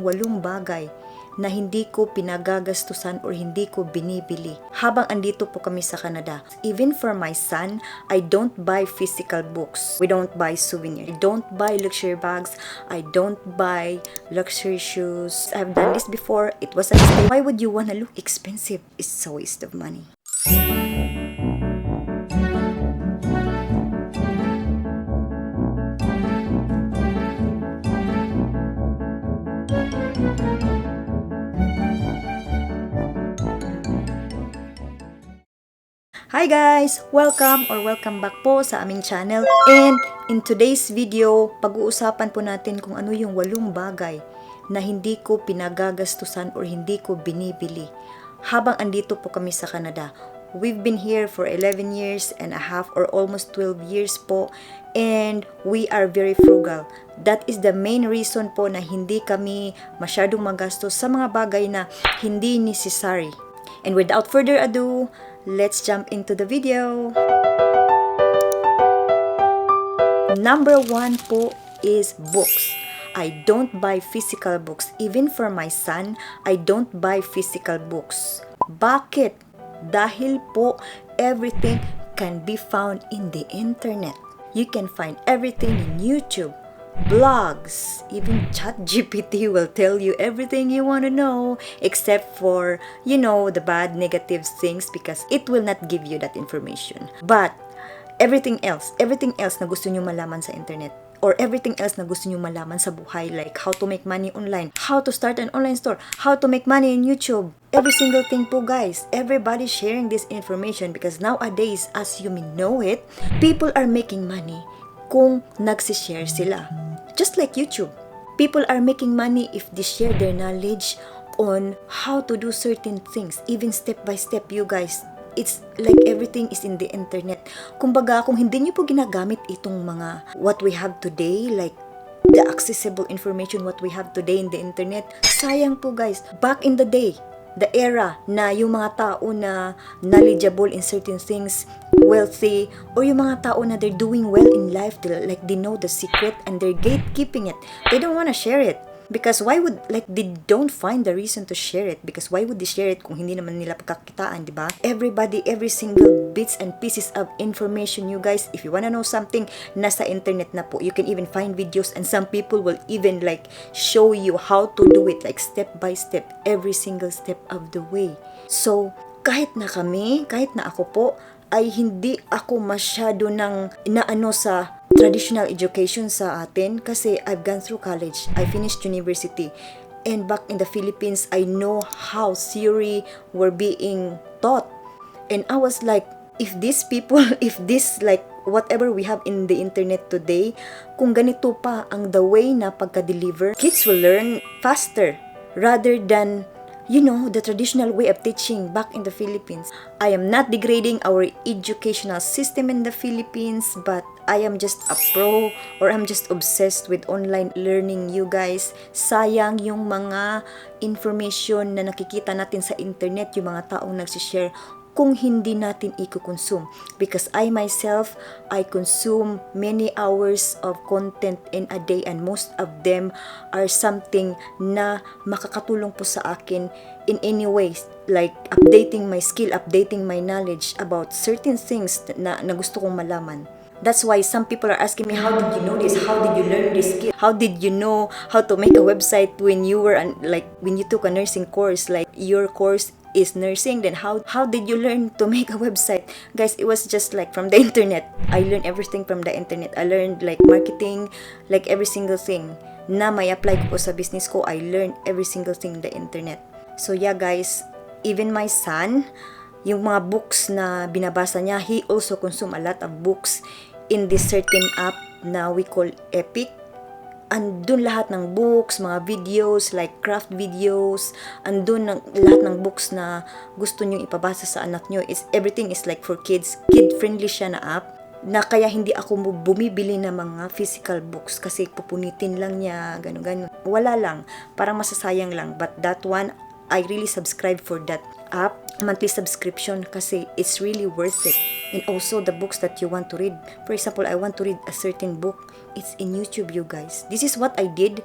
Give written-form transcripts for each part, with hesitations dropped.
8 bagay na hindi ko pinagagastusan or hindi ko binibili habang andito po kami sa Canada. Even for my son, I don't buy physical books. We don't buy souvenirs. I don't buy luxury bags. I don't buy luxury shoes. I've done this before. It was a mistake. Why would you wanna look expensive? It's a waste of money. Hi guys! Welcome back po sa aming channel. And in today's video, pag-uusapan po natin kung ano yung 8 bagay na hindi ko pinagagastusan or hindi ko binibili habang andito po kami sa Canada. We've been here for 11 years and a half or almost 12 years po, and we are very frugal. That is the main reason po na hindi kami masyadong magastos sa mga bagay na hindi necessary. And without further ado, let's jump into the video. Number 1 po is books. I don't buy physical books. Even for my son, I don't buy physical books. Bakit? Dahil po everything can be found in the internet. You can find everything in YouTube, blogs, even ChatGPT will tell you everything you want to know, except for, the bad, negative things, because it will not give you that information. But everything else na gusto nyo malaman sa internet, or everything else na gusto nyo malaman sa buhay, like how to make money online, how to start an online store, how to make money in YouTube, every single thing po guys, everybody's sharing this information because nowadays, as you may know it, people are making money kung nagsishare sila. Just like YouTube. People are making money if they share their knowledge on how to do certain things, even step by step, you guys. It's like everything is in the internet. Kumbaga, kung hindi nyo po ginagamit itong mga what we have today, like the accessible information what we have today in the internet, sayang po guys. Back in the day, the era na yung mga tao na knowledgeable in certain things, wealthy, or yung mga tao na they're doing well in life, they know the secret and they're gatekeeping it. They don't want to share it. Because why would, they don't find the reason to share it. Because why would they share it kung hindi naman nila pagkakitaan, di ba? Everybody, every single bits and pieces of information, you guys, if you wanna know something, nasa internet na po. You can even find videos and some people will even show you how to do it, step by step, every single step of the way. So, kahit na ako po, ay hindi ako masyado naano sa traditional education sa atin kasi I've gone through college, I finished university, and back in the Philippines, I know how theory were being taught. And I was like, if this whatever we have in the internet today, kung ganito pa ang the way na pagka-deliver, kids will learn faster rather than the traditional way of teaching back in the Philippines. I am not degrading our educational system in the Philippines, but I am just a pro, or I'm just obsessed with online learning, you guys. Sayang yung mga information na nakikita natin sa internet, yung mga taong nagsishare, kung hindi natin i-consume. Because I myself, I consume many hours of content in a day, and most of them are something na makakatulong po sa akin in any ways, like updating my skill, updating my knowledge about certain things na gusto kong malaman. That's why some people are asking me, how did you know this? How did you learn this skill? How did you know how to make a website when you were when you took a nursing course, like your course is nursing, then how did you learn to make a website? Guys, it was just from the internet. I learned everything from the internet. I learned marketing, every single thing na may apply ko po sa business ko. I learned every single thing in the internet. So yeah guys, even my son, yung mga books na binabasa niya, he also consume a lot of books in this certain app na we call Epic. Andun lahat ng books, mga videos, craft videos, andun lahat ng books na gusto nyo ipabasa sa anak nyo. Everything is for kids. Kid-friendly siya na app, na kaya hindi ako bumibili ng mga physical books kasi pupunitin lang niya, gano'n. Wala lang, parang masasayang lang. But that one, I really subscribe for that app, monthly subscription, kasi it's really worth it. And also the books that you want to read. For example, I want to read a certain book. It's in YouTube, you guys. This is what I did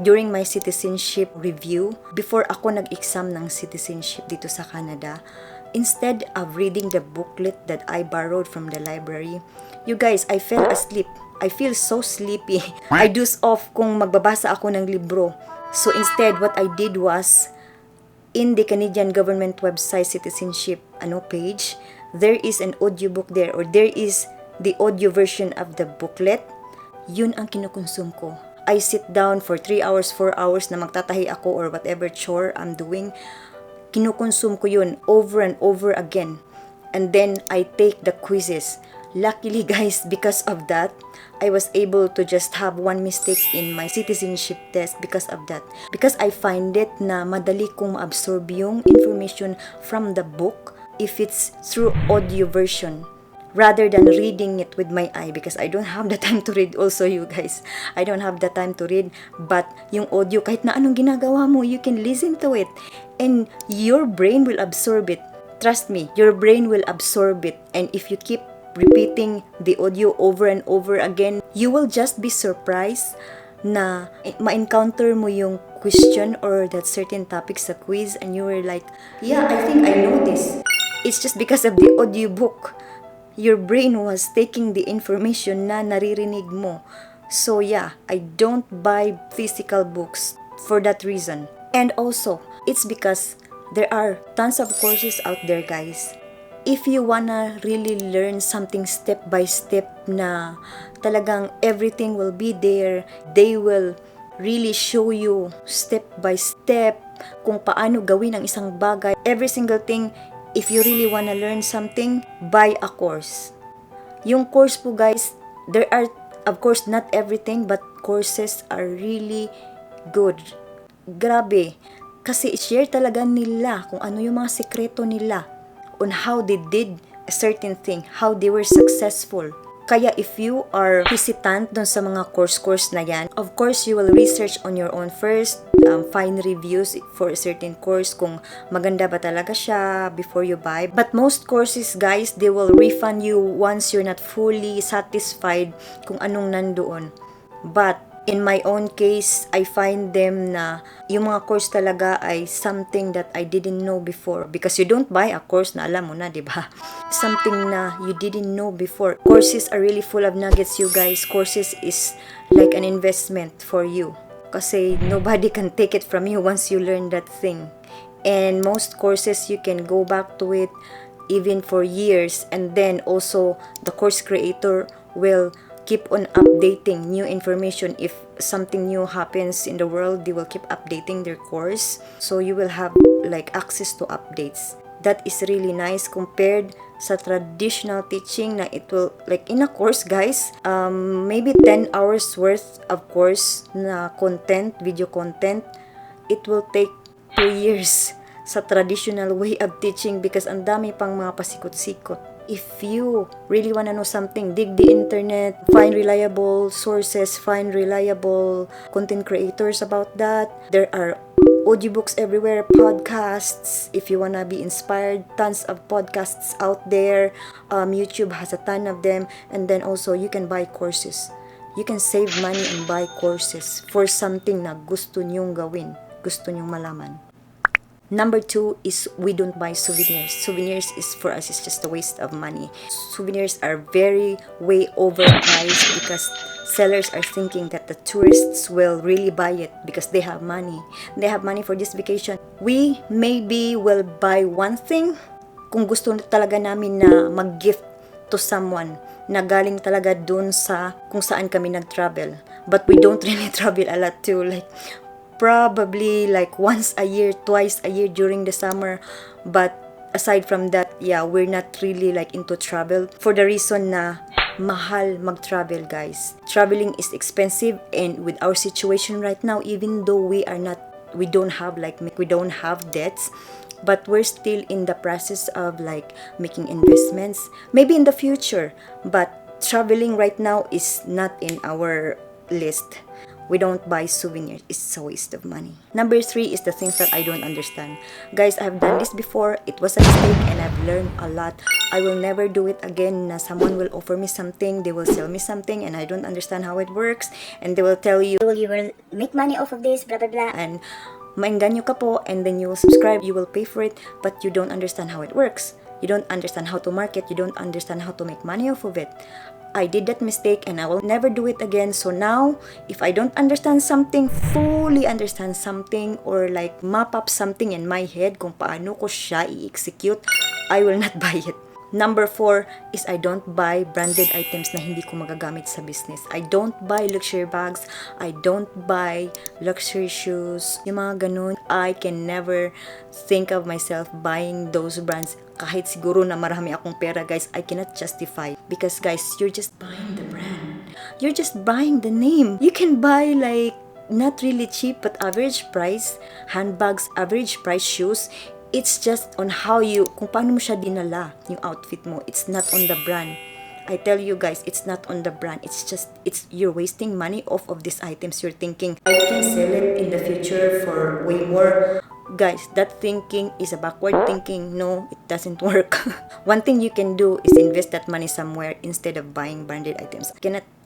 during my citizenship review, before ako nag-exam ng citizenship dito sa Canada, instead of reading the booklet that I borrowed from the library, you guys, I fell asleep. I feel so sleepy. I doze off kung magbabasa ako ng libro. So instead, what I did was, in the Canadian government website citizenship page, there is an audiobook there, or there is the audio version of the booklet. Yun ang kinukonsume ko. I sit down for 3 hours, 4 hours na magtatahi ako or whatever chore I'm doing. Kinukonsume ko yun over and over again. And then I take the quizzes. Luckily guys, because of that, I was able to just have one mistake in my citizenship test because of that. Because I find it na madali kong ma-absorb yung information from the book if it's through audio version, rather than reading it with my eye, because I don't have the time to read also, you guys. I don't have the time to read, but yung audio, kahit na anong ginagawa mo, you can listen to it and your brain will absorb it. Trust me, your brain will absorb it, and if you keep repeating the audio over and over again, you will just be surprised na ma-encounter mo yung question or that certain topic sa quiz and you were like, yeah, I think I know this. It's just because of the audiobook. Your brain was taking the information na naririnig mo. So yeah, I don't buy physical books for that reason. And also, it's because there are tons of courses out there, guys. If you wanna really learn something step by step na talagang everything will be there, they will really show you step by step kung paano gawin ang isang bagay. Every single thing. If you really wanna learn something, buy a course. Yung course po guys, there are, of course, not everything, but courses are really good. Grabe. Kasi i-share talaga nila kung ano yung mga sekreto nila on how they did a certain thing, how they were successful. Kaya if you are hesitant dun sa mga course na yan, of course, you will research on your own first, find reviews for a certain course kung maganda ba talaga siya before you buy. But most courses, guys, they will refund you once you're not fully satisfied kung anong nandoon. But in my own case, I find them na yung mga course talaga ay something that I didn't know before. Because you don't buy a course na alam mo na, diba? Something na you didn't know before. Courses are really full of nuggets, you guys. Courses is like an investment for you. Kasi nobody can take it from you once you learn that thing. And most courses, you can go back to it even for years. And then also, the course creator will keep on updating new information. If something new happens in the world, they will keep updating their course. So you will have like access to updates. That is really nice compared sa traditional teaching na it will, like in a course guys, maybe 10 hours worth of course na content, video content, it will take 2 years sa traditional way of teaching because ang dami pang mga pasikot-sikot. If you really want to know something, dig the internet, find reliable sources, find reliable content creators about that. There are audiobooks everywhere, podcasts, if you want to be inspired, tons of podcasts out there. YouTube has a ton of them. And then also, you can buy courses. You can save money and buy courses for something na gusto nyong gawin, gusto nyong malaman. Number 2 is we don't buy souvenirs. Souvenirs is for us is just a waste of money. Souvenirs are way overpriced because sellers are thinking that the tourists will really buy it because they have money. They have money for this vacation. We maybe will buy one thing kung gusto talaga namin na mag-gift to someone na galing talaga dun sa kung saan kami nag-travel. But we don't really travel a lot too. Like, probably like once a year, twice a year during the summer. But aside from that, yeah, we're not really like into travel for the reason na mahal mag-travel, guys. Traveling is expensive, and with our situation right now, even though we don't have debts, but we're still in the process of like making investments, maybe in the future. But traveling right now is not in our list. we don't buy souvenirs. It's a waste of money. Number 3 is the things that I don't understand. Guys, I've done this before. It was a mistake and I've learned a lot. I will never do it again na someone will offer me something, they will sell me something and I don't understand how it works, and they will tell you will make money off of this, blah blah blah. and maengganyo ka po, and then you will subscribe, you will pay for it, but you don't understand how it works. You don't understand how to market, you don't understand how to make money off of it. I did that mistake and I will never do it again. So now, if I don't understand something, fully understand something, or like map up something in my head kung paano ko siya i-execute, I will not buy it. Number 4 is I don't buy branded items na hindi ko magagamit sa business. I don't buy luxury bags. I don't buy luxury shoes. Yung mga ganun, I can never think of myself buying those brands. Kahit siguro na marami akong pera, guys, I cannot justify. Because guys, you're just buying the brand. You're just buying the name. You can buy like not really cheap but average price handbags, average price shoes. It's just on how you, kung paano mo siya dinala, yung outfit mo. It's not on the brand. I tell you guys, it's not on the brand. It's just, you're wasting money off of these items. You're thinking, I can sell it in the future for way more. Guys, that thinking is a backward thinking. No, it doesn't work. One thing you can do is invest that money somewhere instead of buying branded items.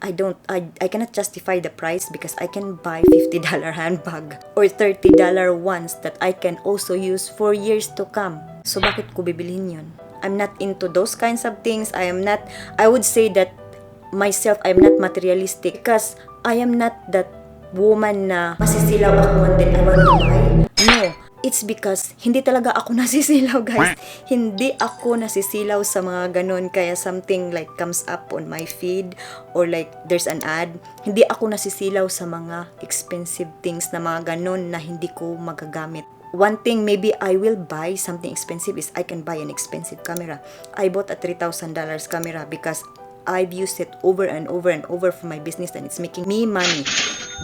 I cannot justify the price because I can buy $50 handbag or $30 ones that I can also use for years to come. So bakit ko bibilhin yun? I'm not into those kinds of things. I would say that myself, I'm not materialistic because I am not that woman na masisilaw ako and then I want to buy. No. It's because hindi talaga ako nasisilaw, guys. Hindi ako nasisilaw sa mga ganun. Kaya something like comes up on my feed or like there's an ad. Hindi ako nasisilaw sa mga expensive things na mga ganun na hindi ko magagamit. One thing maybe I will buy something expensive is I can buy an expensive camera. I bought a $3,000 camera because I've used it over and over and over for my business and it's making me money.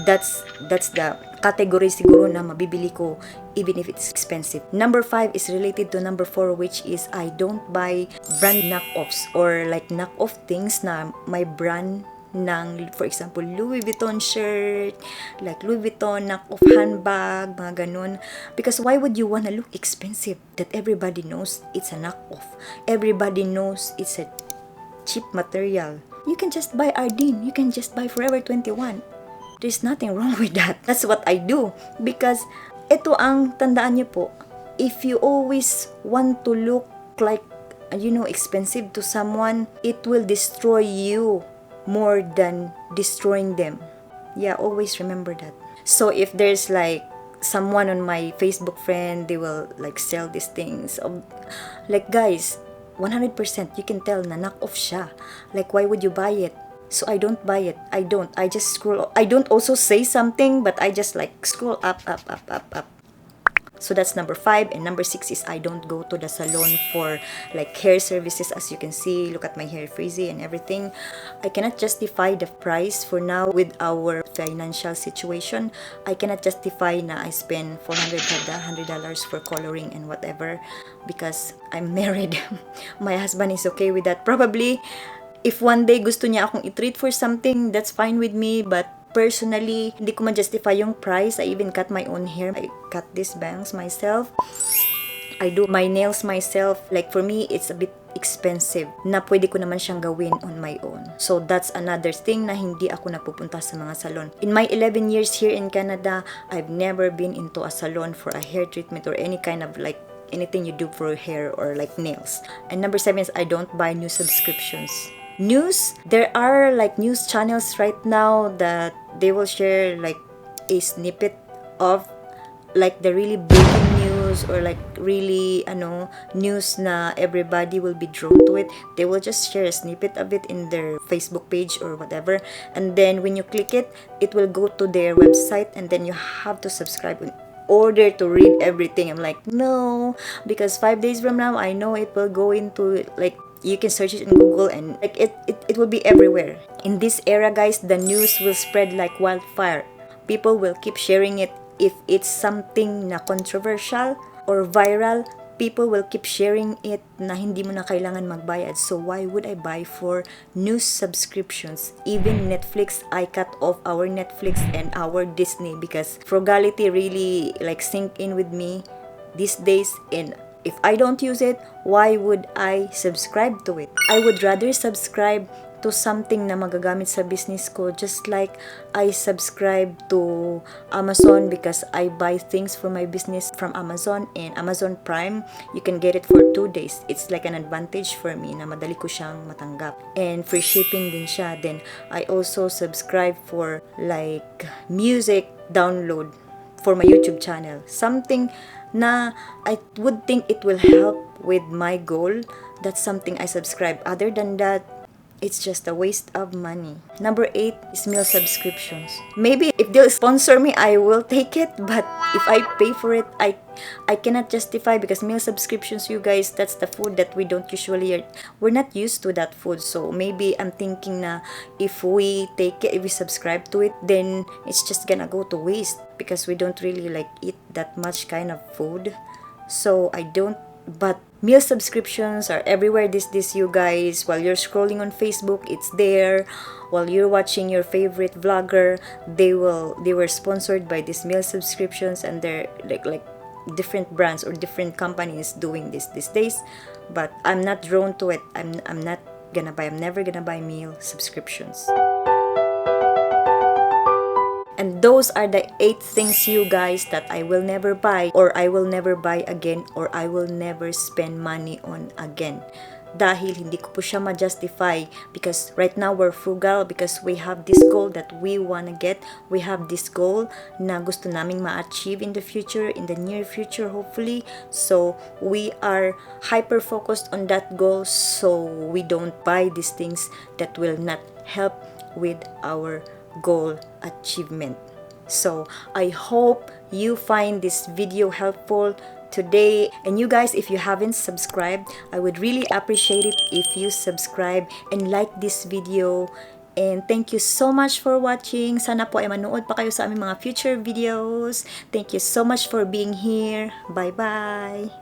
That's the category siguro na mabibili ko even if it's expensive. Number 5 is related to number 4, which is I don't buy brand knockoffs or like knockoff things na my brand ng, for example, Louis Vuitton shirt, like Louis Vuitton knockoff handbag, mga ganun. Because why would you wanna look expensive that everybody knows it's a knockoff? Everybody knows it's a cheap material. You can just buy Ardeen. You can just buy Forever 21. There's nothing wrong with that. That's what I do. Because ito ang tandaan niyo po, if you always want to look like, expensive to someone, it will destroy you more than destroying them. Yeah, always remember that. So if there's like someone on my Facebook friend, they will like sell these things. Like guys, 100% you can tell na knock-off siya. Like, why would you buy it? So I don't buy it. I just scroll. I don't also say something, but I just like scroll up. So that's number 5. And number 6 is I don't go to the salon for like hair services. As you can see, look at my hair, frizzy and everything. I cannot justify the price for now with our financial situation. I cannot justify na I spend $400 for coloring and whatever because I'm married. My husband is okay with that. Probably, if one day gusto niya akong i-treat for something, that's fine with me. But personally, hindi ko ma-justify yung price. I even cut my own hair. I cut these bangs myself. I do my nails myself. Like for me, it's a bit expensive na pwede ko naman siyang gawin on my own. So that's another thing na hindi ako napupunta sa mga salon. In my 11 years here in Canada, I've never been into a salon for a hair treatment or any kind of like anything you do for hair or like nails. And number 7 is I don't buy new subscriptions. News, there are like news channels right now that they will share like a snippet of like the really breaking news or like really news na everybody will be drawn to it. They will just share a snippet of it in their Facebook page or whatever, and then when you click it, it will go to their website and then you have to subscribe in order to read everything. I'm like, no, because 5 days from now I know it will go into like you can search it in Google and like it will be everywhere. In this era, guys, the news will spread like wildfire. People will keep sharing it. If it's something na controversial or viral, people will keep sharing it na hindi mo na kailangan magbayad. So why would I buy for news subscriptions? Even Netflix, I cut off our Netflix and our Disney because frugality really like sink in with me these days, and if I don't use it, why would I subscribe to it? I would rather subscribe to something na magagamit sa business ko, just like I subscribe to Amazon because I buy things for my business from Amazon, and Amazon Prime, you can get it for 2 days. It's like an advantage for me na madali ko siyang matanggap. And free shipping din siya. Then, I also subscribe for like music download for my YouTube channel. Something na I would think it will help with my goal. That's something I subscribe. Other than that, it's just a waste of money. Number 8 is meal subscriptions. Maybe if they'll sponsor me, I will take it. But if I pay for it, I cannot justify, because meal subscriptions, you guys, that's the food that we don't usually, we're not used to that food. So maybe I'm thinking na if we take it, if we subscribe to it, then it's just gonna go to waste because we don't really like eat that much kind of food. So I don't. But meal subscriptions are everywhere these days, you guys. While you're scrolling on Facebook, it's there. While you're watching your favorite vlogger, they were sponsored by these meal subscriptions, and they're like different brands or different companies doing this these days. But I'm not drawn to it. I'm never gonna buy meal subscriptions. And those are the 8 things, you guys, that I will never buy, or I will never buy again, or I will never spend money on again. Dahil hindi ko po siya ma-justify, because right now we're frugal because we have this goal that we wanna get. We have this goal na gusto naming ma-achieve in the future, in the near future, hopefully. So we are hyper-focused on that goal, so we don't buy these things that will not help with our goal achievement. So I hope you find this video helpful today. And you guys, if you haven't subscribed, I would really appreciate it if you subscribe and like this video. And thank you so much for watching. Sana po ay manood pa kayo sa aming mga future videos. Thank you so much for being here. Bye bye.